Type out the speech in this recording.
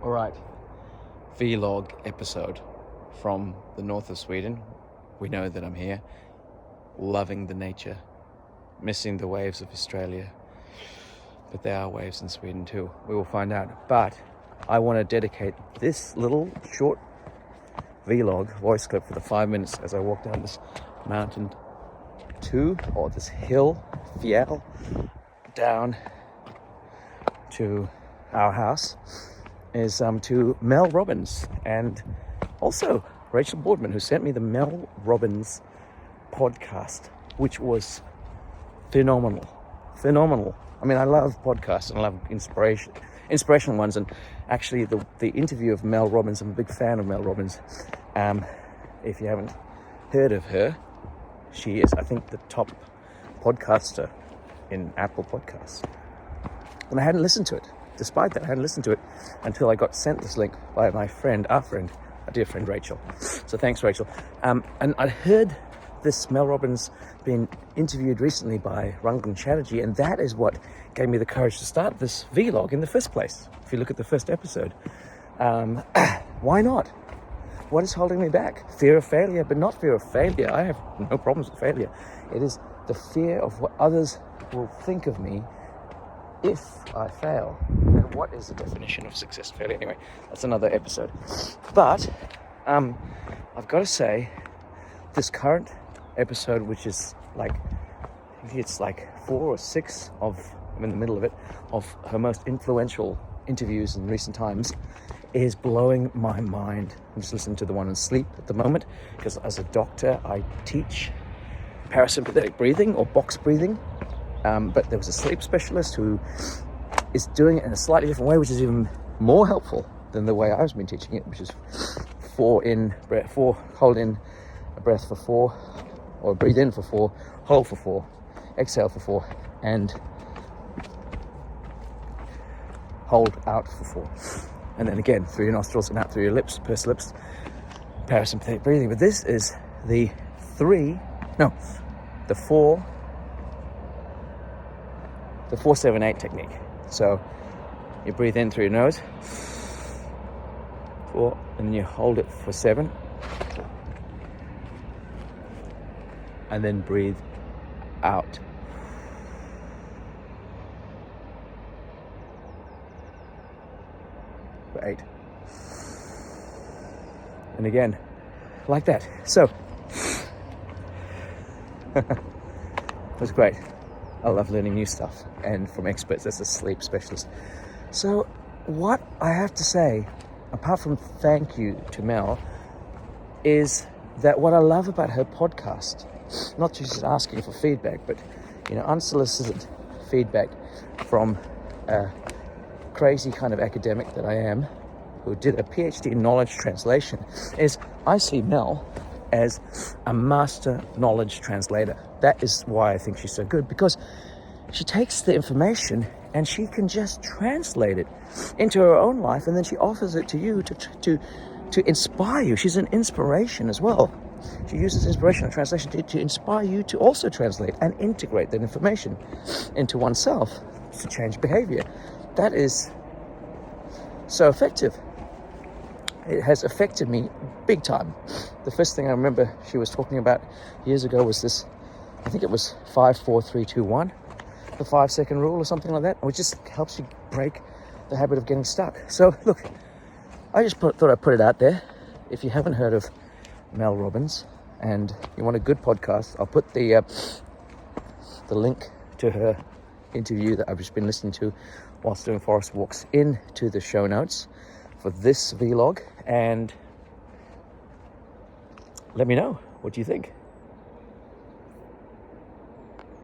All right, vlog episode from the north of Sweden. We know that I'm here, loving the nature, missing the waves of Australia, but there are waves in Sweden too. We will find out. But I want to dedicate this little short vlog voice clip for the 5 minutes as I walk down this mountain or this hill, Fjell, down to our house, is to Mel Robbins and also Rachael Boardman, who sent me the Mel Robbins podcast, which was phenomenal. I mean, I love podcasts and I love inspirational ones, and actually the interview of Mel Robbins, I'm a big fan of Mel Robbins. If you haven't heard of her, she is, I think, the top podcaster in Apple Podcasts. And I hadn't listened to it. Despite that, I hadn't listened to it until I got sent this link by my friend, our dear friend Rachel. So thanks, Rachel. And I'd heard this Mel Robbins being interviewed recently by Rangan Chatterjee, and that is what gave me the courage to start this vlog in the first place. If you look at the first episode, why not? What is holding me back? Fear of failure, but not fear of failure. I have no problems with failure. It is the fear of what others will think of me if I fail. And what is the definition of success, failure? Anyway, that's another episode. But I've got to say, this current episode, which is like, I think it's like 4 or 6 of, I'm in the middle of it, of her most influential interviews in recent times, is blowing my mind. I'm just listening to the one on sleep at the moment, because as a doctor, I teach parasympathetic breathing or box breathing. But there was a sleep specialist who is doing it in a slightly different way, which is even more helpful than the way I've been teaching it, which is 4 in, breath, 4, hold in a breath for 4, or breathe in for 4, hold for 4, exhale for 4, and hold out for 4. And then again, through your nostrils and out through your lips, pursed lips, parasympathetic breathing. But this is the 4-7-8 technique. So you breathe in through your nose, 4, and then you hold it for 7, and then breathe out. For 8. And again, like that. So it was great. I love learning new stuff, and from experts as a sleep specialist. So what I have to say, apart from thank you to Mel, is that what I love about her podcast, not just asking for feedback, but unsolicited feedback from a crazy kind of academic that I am, who did a PhD in knowledge translation, is I see Mel as a master knowledge translator. That is why I think she's so good, because she takes the information and she can just translate it into her own life, and then she offers it to you to inspire you. She's an inspiration as well. She uses inspiration and translation to inspire you to also translate and integrate that information into oneself to change behavior. That is so effective. It has affected me big time. The first thing I remember she was talking about years ago was this, I think it was 5, 4, 3, 2, 1, the 5-second rule or something like that, which just helps you break the habit of getting stuck. So look, I just thought I'd put it out there. If you haven't heard of Mel Robbins and you want a good podcast, I'll put the link to her interview that I've just been listening to whilst doing forest walks into the show notes for this vlog, and let me know, what do you think?